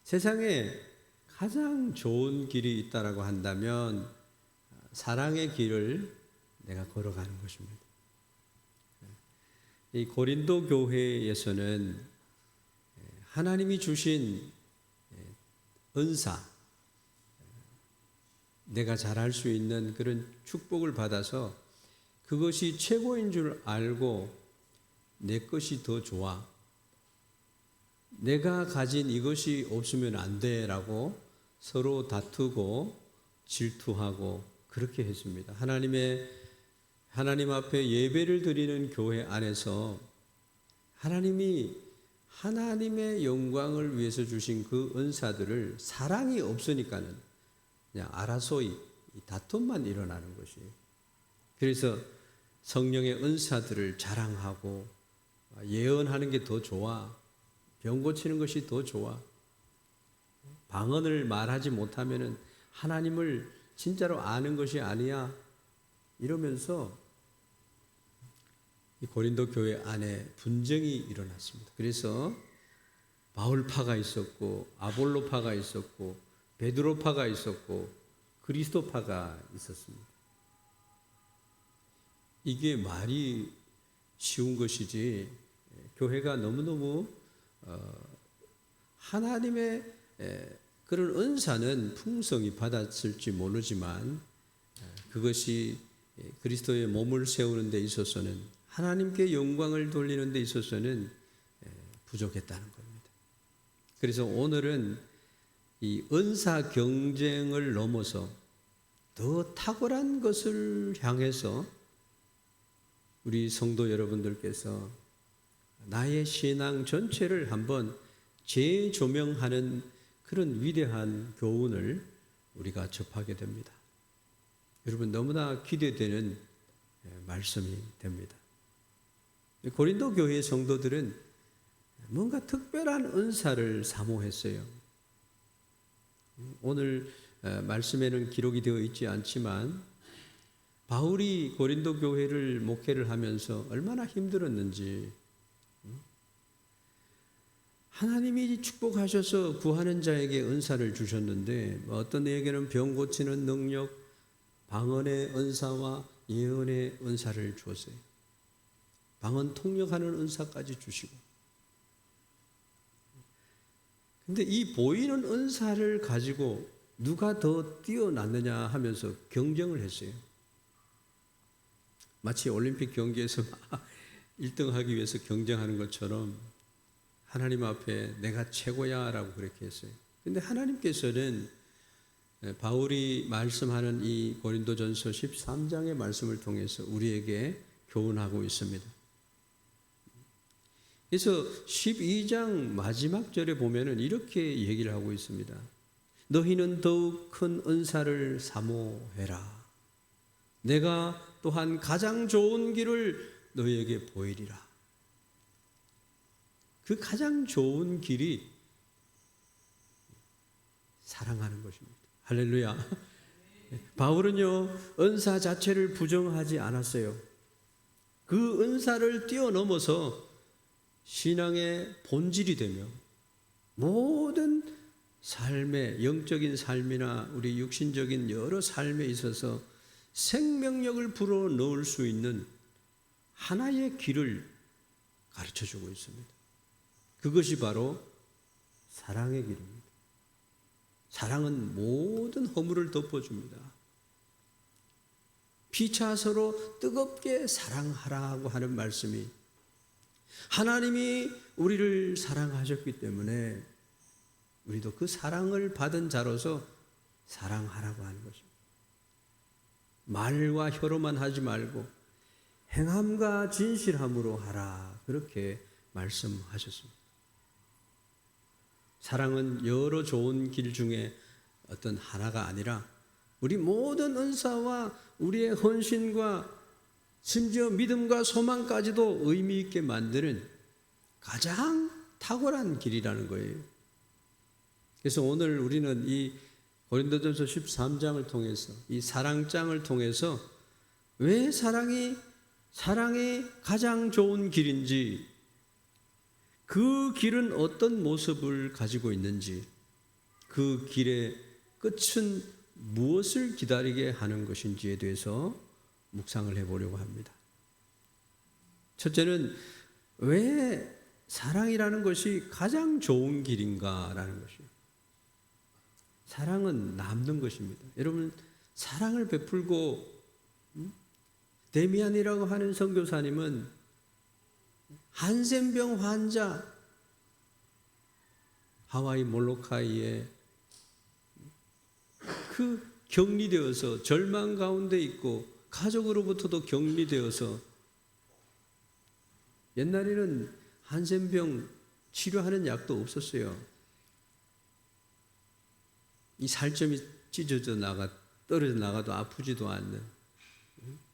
세상에 가장 좋은 길이 있다라고 한다면 사랑의 길을 내가 걸어가는 것입니다. 이 고린도 교회에서는 하나님이 주신 은사, 내가 잘할 수 있는 그런 축복을 받아서 그것이 최고인 줄 알고 내 것이 더 좋아, 내가 가진 이것이 없으면 안 돼라고 서로 다투고 질투하고 그렇게 했습니다. 하나님 앞에 예배를 드리는 교회 안에서 하나님이 하나님의 영광을 위해서 주신 그 은사들을 사랑이 없으니까는 그냥 알아서 다툼만 일어나는 것이에요. 그래서 성령의 은사들을 자랑하고 예언하는 게 더 좋아, 병 고치는 것이 더 좋아, 방언을 말하지 못하면은 하나님을 진짜로 아는 것이 아니야, 이러면서 이 고린도 교회 안에 분쟁이 일어났습니다. 그래서 바울파가 있었고 아볼로파가 있었고 베드로파가 있었고 그리스도파가 있었습니다. 이게 말이 쉬운 것이지 교회가 너무너무 하나님의 그런 은사는 풍성히 받았을지 모르지만 그것이 그리스도의 몸을 세우는 데 있어서는, 하나님께 영광을 돌리는 데 있어서는 부족했다는 겁니다. 그래서 오늘은 이 은사 경쟁을 넘어서 더 탁월한 것을 향해서 우리 성도 여러분들께서 나의 신앙 전체를 한번 재조명하는 그런 위대한 교훈을 우리가 접하게 됩니다. 여러분, 너무나 기대되는 말씀이 됩니다. 고린도 교회의 성도들은 뭔가 특별한 은사를 사모했어요. 오늘 말씀에는 기록이 되어 있지 않지만 바울이 고린도 교회를 목회를 하면서 얼마나 힘들었는지, 하나님이 축복하셔서 구하는 자에게 은사를 주셨는데 어떤 이에게는 병 고치는 능력, 방언의 은사와 예언의 은사를 주었어요. 방언 통역하는 은사까지 주시고. 근데 이 보이는 은사를 가지고 누가 더 뛰어났느냐 하면서 경쟁을 했어요. 마치 올림픽 경기에서 1등 하기 위해서 경쟁하는 것처럼 하나님 앞에 내가 최고야 라고 그렇게 했어요. 근데 하나님께서는 바울이 말씀하는 이 고린도전서 13장의 말씀을 통해서 우리에게 교훈하고 있습니다. 그래서 12장 마지막 절에 보면은 이렇게 얘기를 하고 있습니다. 너희는 더욱 큰 은사를 사모해라. 내가 또한 가장 좋은 길을 너희에게 보이리라. 그 가장 좋은 길이 사랑하는 것입니다. 할렐루야. 바울은요, 은사 자체를 부정하지 않았어요. 그 은사를 뛰어넘어서 신앙의 본질이 되며 모든 삶의 영적인 삶이나 우리 육신적인 여러 삶에 있어서 생명력을 불어넣을 수 있는 하나의 길을 가르쳐주고 있습니다. 그것이 바로 사랑의 길입니다. 사랑은 모든 허물을 덮어줍니다. 피차 서로 뜨겁게 사랑하라고 하는 말씀이, 하나님이 우리를 사랑하셨기 때문에 우리도 그 사랑을 받은 자로서 사랑하라고 하는 것입니다. 말과 혀로만 하지 말고 행함과 진실함으로 하라, 그렇게 말씀하셨습니다. 사랑은 여러 좋은 길 중에 어떤 하나가 아니라 우리 모든 은사와 우리의 헌신과 심지어 믿음과 소망까지도 의미 있게 만드는 가장 탁월한 길이라는 거예요. 그래서 오늘 우리는 이 고린도전서 13장을 통해서, 이 사랑장을 통해서 왜 사랑이 가장 좋은 길인지, 그 길은 어떤 모습을 가지고 있는지, 그 길의 끝은 무엇을 기다리게 하는 것인지에 대해서 묵상을 해보려고 합니다. 첫째는 왜 사랑이라는 것이 가장 좋은 길인가라는 것이에요. 사랑은 남는 것입니다. 여러분, 사랑을 베풀고 데미안이라고 하는 선교사님은 한센병 환자, 하와이 몰로카이에 그 격리되어서 절망 가운데 있고 가족으로부터도 격리되어서, 옛날에는 한센병 치료하는 약도 없었어요. 이 살점이 찢어져 떨어져 나가도 아프지도 않는,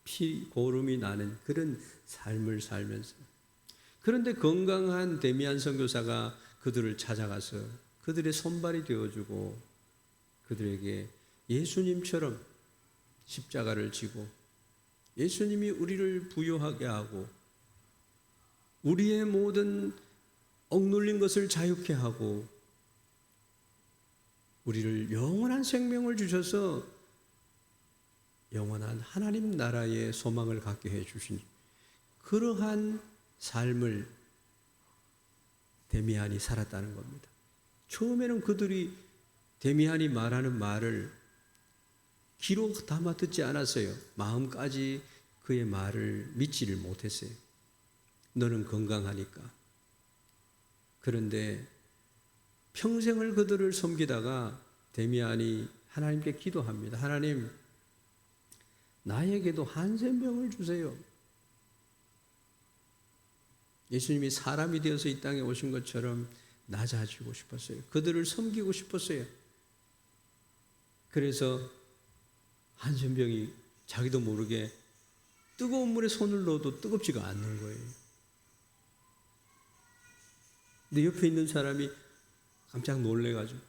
피 고름이 나는 그런 삶을 살면서, 그런데 건강한 데미안 선교사가 그들을 찾아가서 그들의 손발이 되어주고 그들에게 예수님처럼 십자가를 지고 예수님이 우리를 부유하게 하고 우리의 모든 억눌린 것을 자유케 하고 우리를 영원한 생명을 주셔서 영원한 하나님 나라의 소망을 갖게 해주신 그러한 삶을 데미안이 살았다는 겁니다. 처음에는 그들이 데미안이 말하는 말을 귀로 담아 듣지 않았어요. 마음까지 그의 말을 믿지를 못했어요. 너는 건강하니까. 그런데 평생을 그들을 섬기다가 데미안이 하나님께 기도합니다. 하나님, 나에게도 한센병을 주세요. 예수님이 사람이 되어서 이 땅에 오신 것처럼 낮아지고 싶었어요. 그들을 섬기고 싶었어요. 그래서 한센병이 자기도 모르게 뜨거운 물에 손을 넣어도 뜨겁지가 않는 거예요. 근데 옆에 있는 사람이 깜짝 놀래가지고,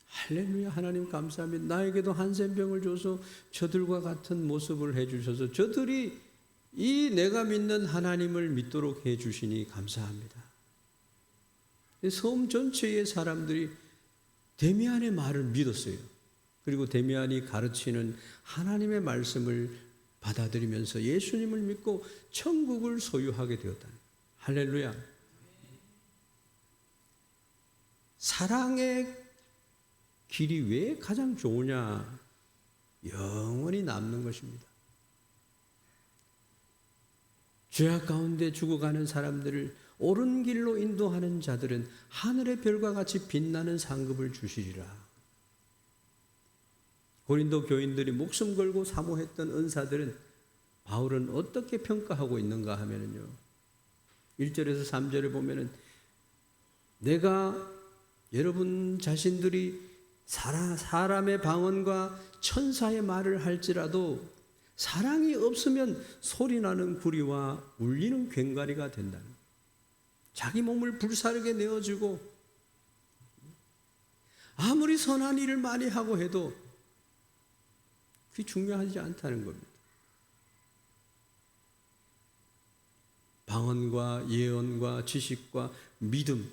할렐루야, 하나님 감사합니다. 나에게도 한센병을 줘서 저들과 같은 모습을 해주셔서 저들이 이 내가 믿는 하나님을 믿도록 해주시니 감사합니다. 섬 전체의 사람들이 데미안의 말을 믿었어요. 그리고 데미안이 가르치는 하나님의 말씀을 받아들이면서 예수님을 믿고 천국을 소유하게 되었다. 할렐루야. 사랑의 길이 왜 가장 좋으냐? 영원히 남는 것입니다. 죄악 가운데 죽어가는 사람들을 옳은 길로 인도하는 자들은 하늘의 별과 같이 빛나는 상급을 주시리라. 고린도 교인들이 목숨 걸고 사모했던 은사들은 바울은 어떻게 평가하고 있는가 하면요, 1절에서 3절에 보면은 내가 여러분 자신들이 사람의 방언과 천사의 말을 할지라도 사랑이 없으면 소리나는 구리와 울리는 괭가리가 된다는, 자기 몸을 불사르게 내어주고 아무리 선한 일을 많이 하고 해도 그게 중요하지 않다는 겁니다. 방언과 예언과 지식과 믿음,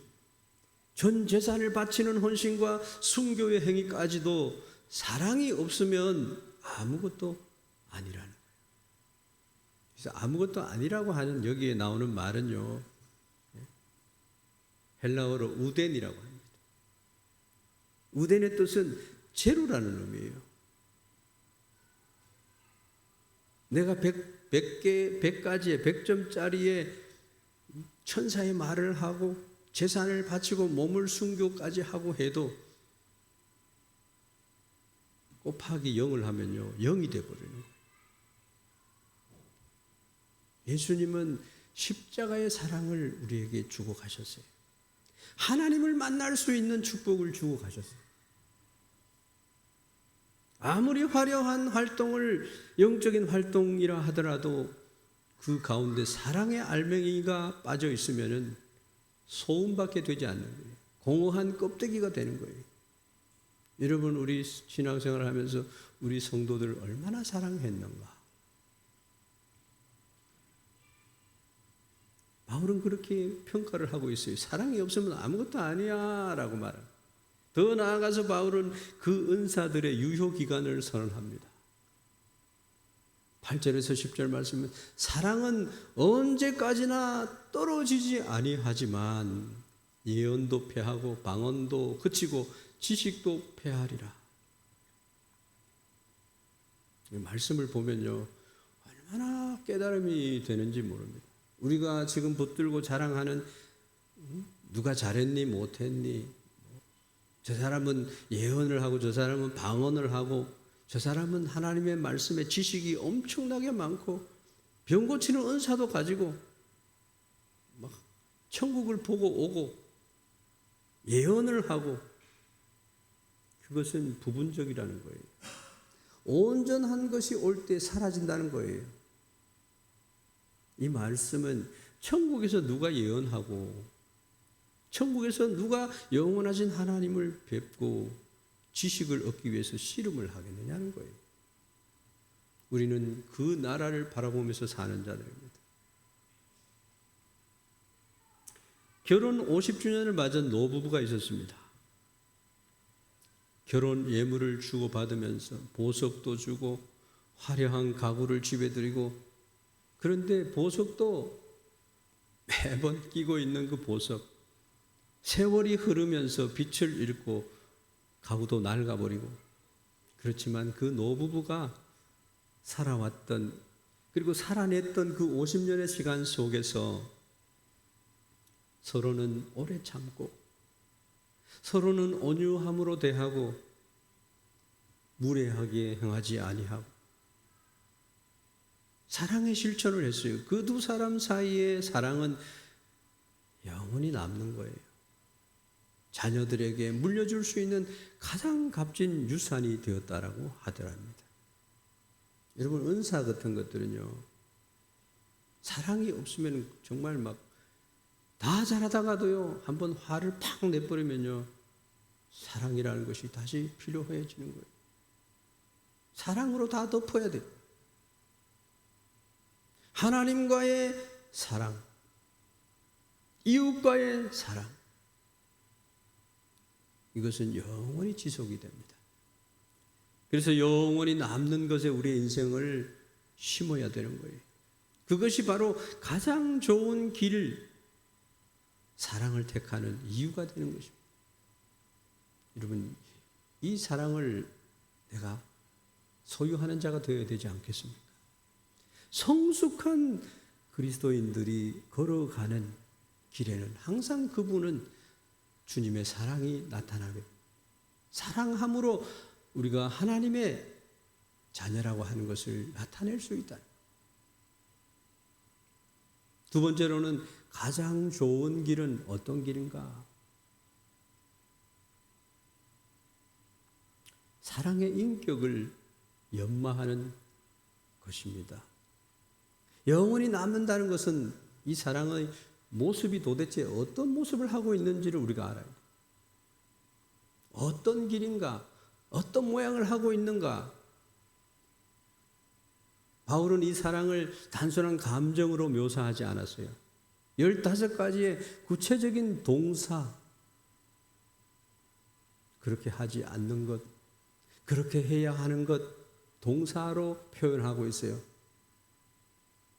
전 재산을 바치는 헌신과 순교의 행위까지도 사랑이 없으면 아무것도 아니라는 거예요. 그래서 아무것도 아니라고 하는 여기에 나오는 말은요, 헬라어로 우덴이라고 합니다. 우덴의 뜻은 제로라는 의미예요. 내가 100가지의 100점짜리의 천사의 말을 하고 재산을 바치고 몸을 순교까지 하고 해도 곱하기 0을 하면요, 0이 되어버리는 거예요. 예수님은 십자가의 사랑을 우리에게 주고 가셨어요. 하나님을 만날 수 있는 축복을 주고 가셨어요. 아무리 화려한 활동을, 영적인 활동이라 하더라도 그 가운데 사랑의 알맹이가 빠져 있으면은 소음밖에 되지 않는 거예요. 공허한 껍데기가 되는 거예요. 여러분, 우리 신앙생활을 하면서 우리 성도들을 얼마나 사랑했는가? 바울은 그렇게 평가를 하고 있어요. 사랑이 없으면 아무것도 아니야 라고 말합니다. 더 나아가서 바울은 그 은사들의 유효 기간을 선언합니다. 8절에서 10절 말씀은 사랑은 언제까지나 떨어지지 아니하지만 예언도 패하고 방언도 그치고 지식도 패하리라. 이 말씀을 보면요, 얼마나 깨달음이 되는지 모릅니다. 우리가 지금 붙들고 자랑하는 누가 잘했니 못했니, 저 사람은 예언을 하고 저 사람은 방언을 하고 저 사람은 하나님의 말씀에 지식이 엄청나게 많고 병 고치는 은사도 가지고 막 천국을 보고 오고 예언을 하고, 그것은 부분적이라는 거예요. 온전한 것이 올 때 사라진다는 거예요. 이 말씀은 천국에서 누가 예언하고 천국에서 누가 영원하신 하나님을 뵙고 지식을 얻기 위해서 씨름을 하겠느냐는 거예요. 우리는 그 나라를 바라보면서 사는 자들입니다. 결혼 50주년을 맞은 노부부가 있었습니다. 결혼 예물을 주고받으면서 보석도 주고 화려한 가구를 집에 드리고, 그런데 보석도 매번 끼고 있는 그 보석, 세월이 흐르면서 빛을 잃고 가구도 낡아버리고, 그렇지만 그 노부부가 살아왔던, 그리고 살아냈던 그 50년의 시간 속에서 서로는 오래 참고 서로는 온유함으로 대하고 무례하게 행하지 아니하고 사랑의 실천을 했어요. 그 두 사람 사이의 사랑은 영원히 남는 거예요. 자녀들에게 물려줄 수 있는 가장 값진 유산이 되었다라고 하더랍니다. 여러분, 은사 같은 것들은요, 사랑이 없으면 정말 막 다 잘하다가도요, 한번 화를 팍 내버리면요, 사랑이라는 것이 다시 필요해지는 거예요. 사랑으로 다 덮어야 돼요. 하나님과의 사랑, 이웃과의 사랑, 이것은 영원히 지속이 됩니다. 그래서 영원히 남는 것에 우리의 인생을 심어야 되는 거예요. 그것이 바로 가장 좋은 길, 사랑을 택하는 이유가 되는 것입니다. 여러분, 이 사랑을 내가 소유하는 자가 되어야 되지 않겠습니까? 성숙한 그리스도인들이 걸어가는 길에는 항상 그분은 주님의 사랑이 나타나게, 사랑함으로 우리가 하나님의 자녀라고 하는 것을 나타낼 수 있다. 두 번째로는 가장 좋은 길은 어떤 길인가? 사랑의 인격을 연마하는 것입니다. 영원히 남는다는 것은 이 사랑의 모습이 도대체 어떤 모습을 하고 있는지를 우리가 알아야 돼요. 어떤 길인가? 어떤 모양을 하고 있는가? 바울은 이 사랑을 단순한 감정으로 묘사하지 않았어요. 15가지의 구체적인 동사, 그렇게 하지 않는 것, 그렇게 해야 하는 것, 동사로 표현하고 있어요.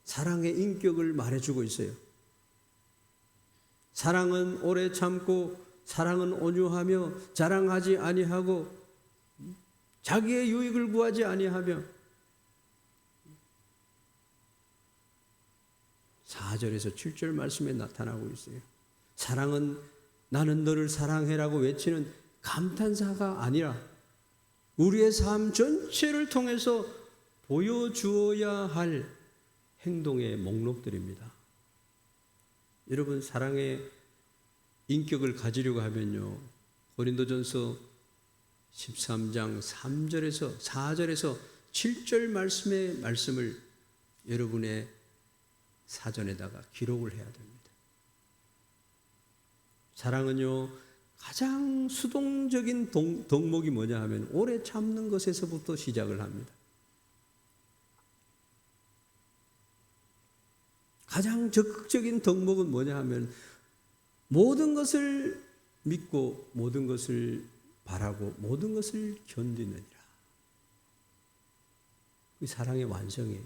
사랑의 인격을 말해주고 있어요. 사랑은 오래 참고, 사랑은 온유하며, 자랑하지 아니하고, 자기의 유익을 구하지 아니하며, 4절에서 7절 말씀에 나타나고 있어요. 사랑은 나는 너를 사랑해라고 외치는 감탄사가 아니라 우리의 삶 전체를 통해서 보여주어야 할 행동의 목록들입니다. 여러분, 사랑의 인격을 가지려고 하면요, 고린도전서 13장 3절에서 4절에서 7절 말씀의 말씀을 여러분의 사전에다가 기록을 해야 됩니다. 사랑은요, 가장 수동적인 덕목이 뭐냐 하면 오래 참는 것에서부터 시작을 합니다. 가장 적극적인 덕목은 뭐냐 하면 모든 것을 믿고 모든 것을 바라고 모든 것을 견디느니라. 이 사랑의 완성이에요.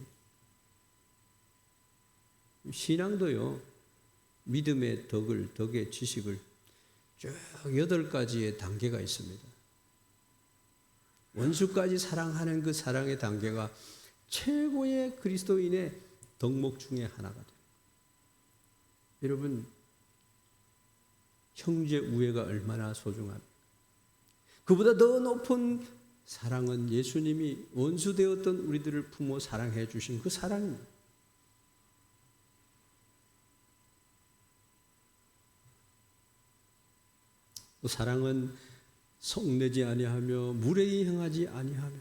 신앙도요, 믿음의 덕의 지식을 쭉 8가지의 단계가 있습니다. 원수까지 사랑하는 그 사랑의 단계가 최고의 그리스도인의 덕목 중에 하나가 돼요. 여러분, 형제 우애가 얼마나 소중합니까? 그보다 더 높은 사랑은 예수님이 원수 되었던 우리들을 품어 사랑해 주신 그 사랑입니다. 또 사랑은 속내지 아니하며 무례히 행하지 아니하며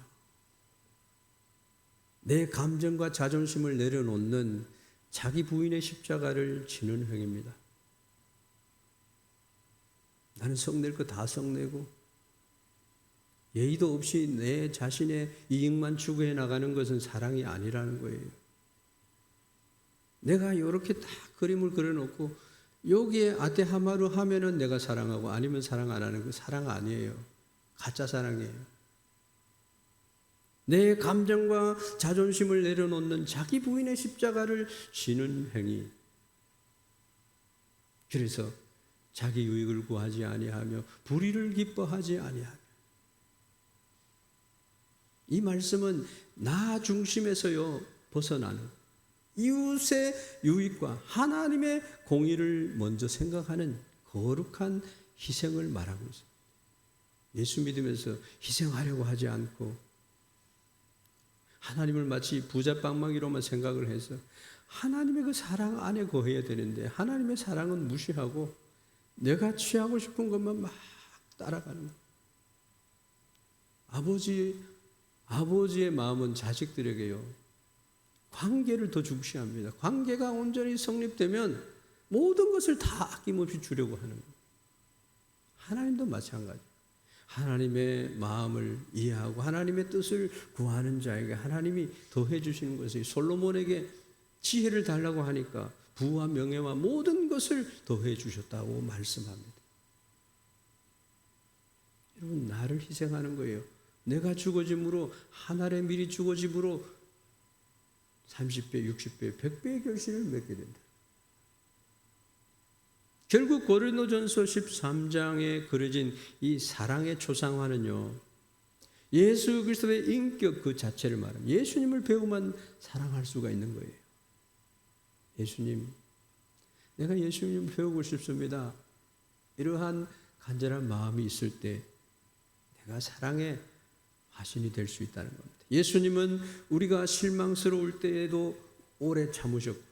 내 감정과 자존심을 내려놓는 자기 부인의 십자가를 지는 행위입니다. 나는 성낼 거 다 성내고 예의도 없이 내 자신의 이익만 추구해 나가는 것은 사랑이 아니라는 거예요. 내가 이렇게 딱 그림을 그려놓고 여기에 아테하마루 하면은 내가 사랑하고 아니면 사랑 안 하는 거 사랑 아니에요. 가짜 사랑이에요. 내 감정과 자존심을 내려놓는 자기 부인의 십자가를 지는 행위. 그래서 자기 유익을 구하지 아니하며 불의를 기뻐하지 아니하며 이 말씀은 나 중심에서요 벗어나는 이웃의 유익과 하나님의 공의를 먼저 생각하는 거룩한 희생을 말하고 있습니다. 예수 믿으면서 희생하려고 하지 않고 하나님을 마치 부자방망이로만 생각을 해서 하나님의 그 사랑 안에 거해야 되는데 하나님의 사랑은 무시하고 내가 취하고 싶은 것만 막 따라가는 거예요. 아버지의 마음은 자식들에게요 관계를 더 중시합니다. 관계가 온전히 성립되면 모든 것을 다 아낌없이 주려고 하는 거예요. 하나님도 마찬가지. 하나님의 마음을 이해하고 하나님의 뜻을 구하는 자에게 하나님이 더해 주시는 것이 솔로몬에게 지혜를 달라고 하니까 부와 명예와 모든 것을 더해 주셨다고 말씀합니다. 여러분, 나를 희생하는 거예요. 내가 죽어짐으로 한 알에 미리 죽어짐으로 30배, 60배, 100배의 결실을 맺게 된다. 결국 고린도전서 13장에 그려진 이 사랑의 초상화는요, 예수 그리스도의 인격 그 자체를 말합니다. 예수님을 배우만 사랑할 수가 있는 거예요. 예수님, 내가 예수님을 배우고 싶습니다. 이러한 간절한 마음이 있을 때 내가 사랑의 화신이 될 수 있다는 겁니다. 예수님은 우리가 실망스러울 때에도 오래 참으셨고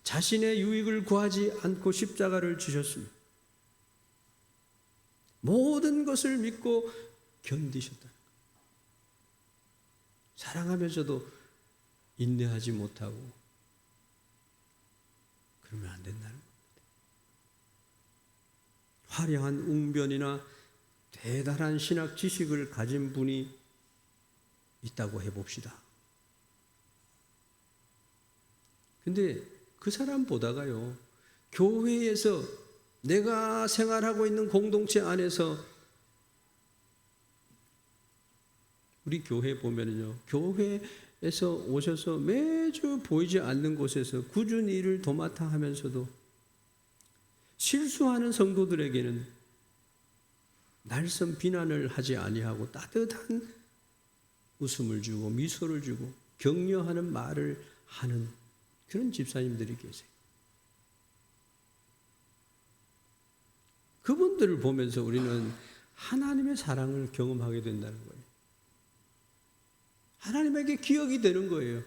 자신의 유익을 구하지 않고 십자가를 지셨습니다. 모든 것을 믿고 견디셨다는 겁니다. 사랑하면서도 인내하지 못하고 그러면 안 된다는 겁니다. 화려한 웅변이나 대단한 신학 지식을 가진 분이 있다고 해봅시다. 근데 그 사람 보다가요, 교회에서 내가 생활하고 있는 공동체 안에서 우리 교회 보면은요, 교회에서 오셔서 매주 보이지 않는 곳에서 꾸준히 일을 도맡아 하면서도 실수하는 성도들에게는 날선 비난을 하지 아니하고 따뜻한 웃음을 주고 미소를 주고 격려하는 말을 하는 그런 집사님들이 계세요. 그분들을 보면서 우리는 하나님의 사랑을 경험하게 된다는 거예요. 하나님에게 기억이 되는 거예요.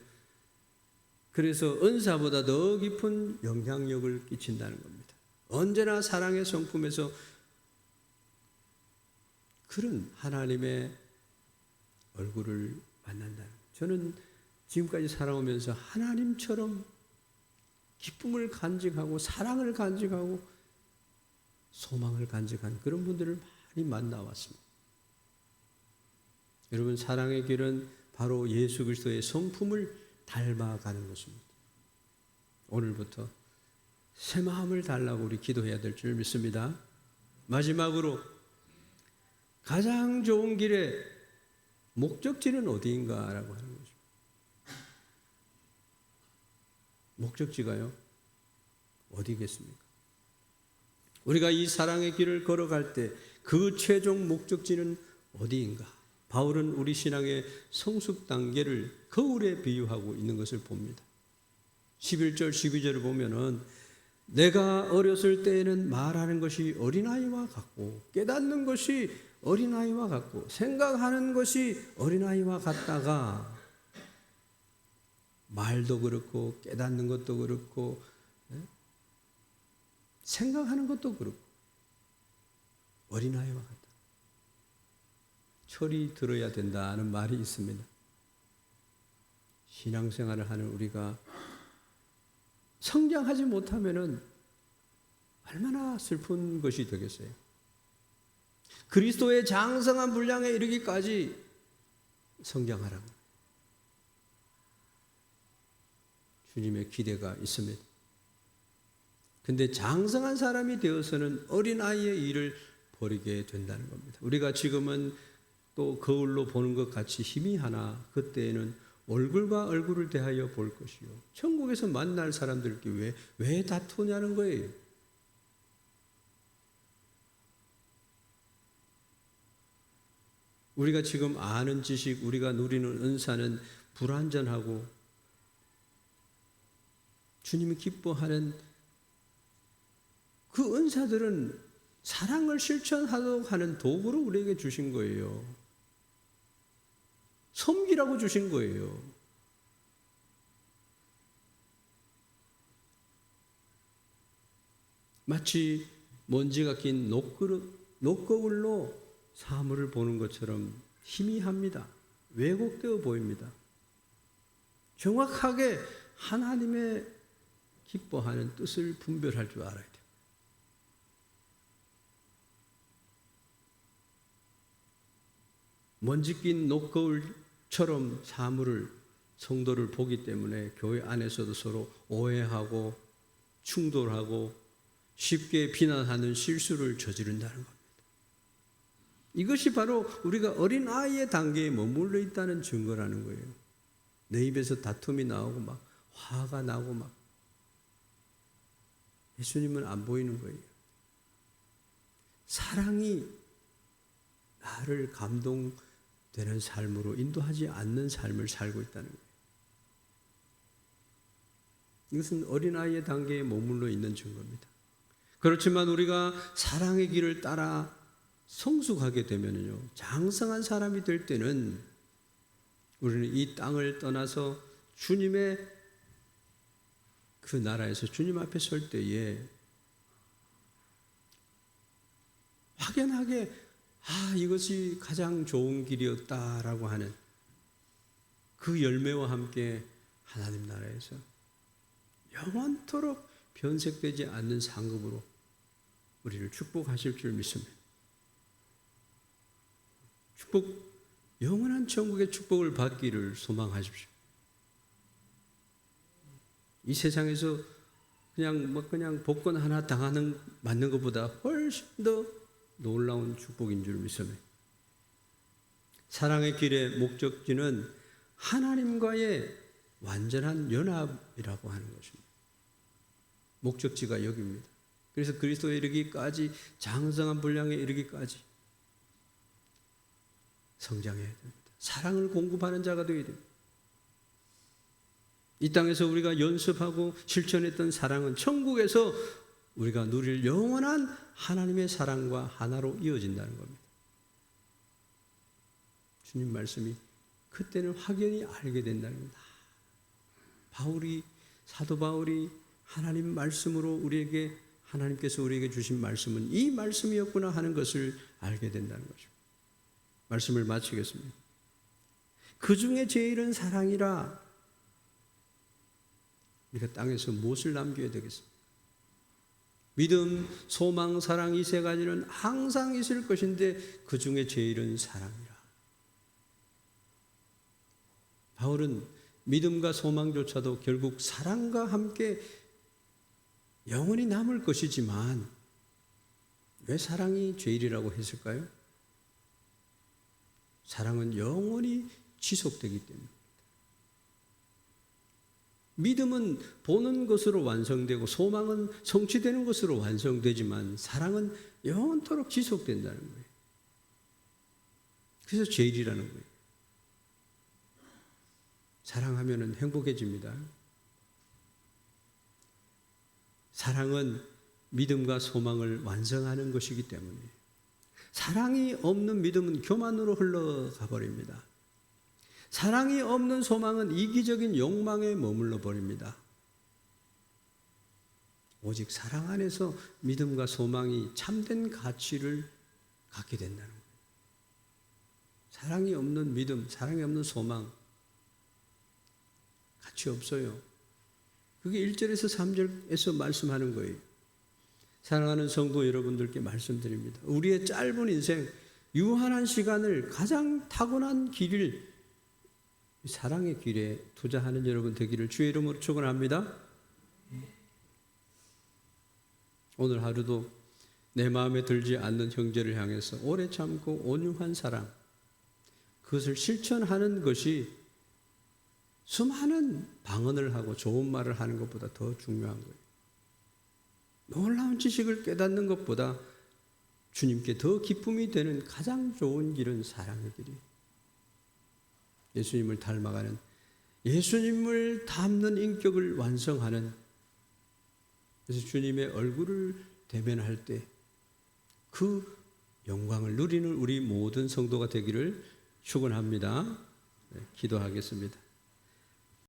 그래서 은사보다 더 깊은 영향력을 끼친다는 겁니다. 언제나 사랑의 성품에서 그런 하나님의 얼굴을 만난다는 거예요. 저는 지금까지 살아오면서 하나님처럼 기쁨을 간직하고 사랑을 간직하고 소망을 간직한 그런 분들을 많이 만나왔습니다. 여러분, 사랑의 길은 바로 예수 그리스도의 성품을 닮아가는 것입니다. 오늘부터 새 마음을 달라고 우리 기도해야 될 줄 믿습니다. 마지막으로 가장 좋은 길의 목적지는 어디인가라고 하는 거죠. 목적지가요? 어디겠습니까? 우리가 이 사랑의 길을 걸어갈 때 그 최종 목적지는 어디인가? 바울은 우리 신앙의 성숙 단계를 거울에 비유하고 있는 것을 봅니다. 11절, 12절을 보면은 내가 어렸을 때에는 말하는 것이 어린아이와 같고 깨닫는 것이 어린아이와 같고 생각하는 것이 어린아이와 같다가 말도 그렇고 깨닫는 것도 그렇고 생각하는 것도 그렇고 어린아이와 같다. 철이 들어야 된다는 말이 있습니다. 신앙생활을 하는 우리가 성장하지 못하면은 얼마나 슬픈 것이 되겠어요. 그리스도의 장성한 분량에 이르기까지 성장하라고 주님의 기대가 있습니다. 근데 장성한 사람이 되어서는 어린아이의 일을 버리게 된다는 겁니다. 우리가 지금은 또 거울로 보는 것 같이 희미하나 그때에는 얼굴과 얼굴을 대하여 볼 것이요. 천국에서 만날 사람들끼리 왜 다투냐는 거예요. 우리가 지금 아는 지식, 우리가 누리는 은사는 불완전하고 주님이 기뻐하는 그 은사들은 사랑을 실천하도록 하는 도구로 우리에게 주신 거예요. 섬기라고 주신 거예요. 마치 먼지가 낀 녹거울로 사물을 보는 것처럼 희미합니다. 왜곡되어 보입니다. 정확하게 하나님의 기뻐하는 뜻을 분별할 줄 알아야 돼요. 먼지 낀 녹거울처럼 사물을 성도를 보기 때문에 교회 안에서도 서로 오해하고 충돌하고 쉽게 비난하는 실수를 저지른다는 겁니다. 이것이 바로 우리가 어린아이의 단계에 머물러 있다는 증거라는 거예요. 내 입에서 다툼이 나오고 막 화가 나고 막 예수님은 안 보이는 거예요. 사랑이 나를 감동되는 삶으로 인도하지 않는 삶을 살고 있다는 거예요. 이것은 어린아이의 단계에 머물러 있는 증거입니다. 그렇지만 우리가 사랑의 길을 따라 성숙하게 되면요, 장성한 사람이 될 때는 우리는 이 땅을 떠나서 주님의 그 나라에서 주님 앞에 설 때에 확연하게 이것이 가장 좋은 길이었다라고 하는 그 열매와 함께 하나님 나라에서 영원토록 변색되지 않는 상급으로 우리를 축복하실 줄 믿습니다. 영원한 천국의 축복을 받기를 소망하십시오. 이 세상에서 그냥 복권 하나 맞는 것보다 훨씬 더 놀라운 축복인 줄 믿습니다. 사랑의 길의 목적지는 하나님과의 완전한 연합이라고 하는 것입니다. 목적지가 여기입니다. 그래서 그리스도에 이르기까지, 장성한 분량에 이르기까지 성장해야 됩니다. 사랑을 공급하는 자가 되어야 됩니다. 이 땅에서 우리가 연습하고 실천했던 사랑은 천국에서 우리가 누릴 영원한 하나님의 사랑과 하나로 이어진다는 겁니다. 주님 말씀이 그때는 확연히 알게 된다는 겁니다. 사도 바울이 하나님 말씀으로 하나님께서 우리에게 주신 말씀은 이 말씀이었구나 하는 것을 알게 된다는 거죠. 말씀을 마치겠습니다. 그 중에 제일은 사랑이라. 우리가 땅에서 무엇을 남겨야 되겠습니까? 믿음, 소망, 사랑 이 세 가지는 항상 있을 것인데 그 중에 제일은 사랑이라. 바울은 믿음과 소망조차도 결국 사랑과 함께 영원히 남을 것이지만 왜 사랑이 제일이라고 했을까요? 사랑은 영원히 지속되기 때문에. 믿음은 보는 것으로 완성되고 소망은 성취되는 것으로 완성되지만 사랑은 영원토록 지속된다는 거예요. 그래서 제일이라는 거예요. 사랑하면 행복해집니다. 사랑은 믿음과 소망을 완성하는 것이기 때문에 사랑이 없는 믿음은 교만으로 흘러가 버립니다. 사랑이 없는 소망은 이기적인 욕망에 머물러 버립니다. 오직 사랑 안에서 믿음과 소망이 참된 가치를 갖게 된다는 거예요. 사랑이 없는 믿음, 사랑이 없는 소망 가치 없어요. 그게 1절에서 3절에서 말씀하는 거예요. 사랑하는 성도 여러분들께 말씀드립니다. 우리의 짧은 인생, 유한한 시간을 가장 타고난 길을 사랑의 길에 투자하는 여러분 되기를 주의 이름으로 축원합니다. 오늘 하루도 내 마음에 들지 않는 형제를 향해서 오래 참고 온유한 사랑, 그것을 실천하는 것이 수많은 방언을 하고 좋은 말을 하는 것보다 더 중요한 거예요. 놀라운 지식을 깨닫는 것보다 주님께 더 기쁨이 되는 가장 좋은 길은 사랑의 길이에요. 예수님을 닮아가는, 예수님을 닮는 인격을 완성하는, 그래서 주님의 얼굴을 대면할 때 그 영광을 누리는 우리 모든 성도가 되기를 축원합니다. 기도하겠습니다.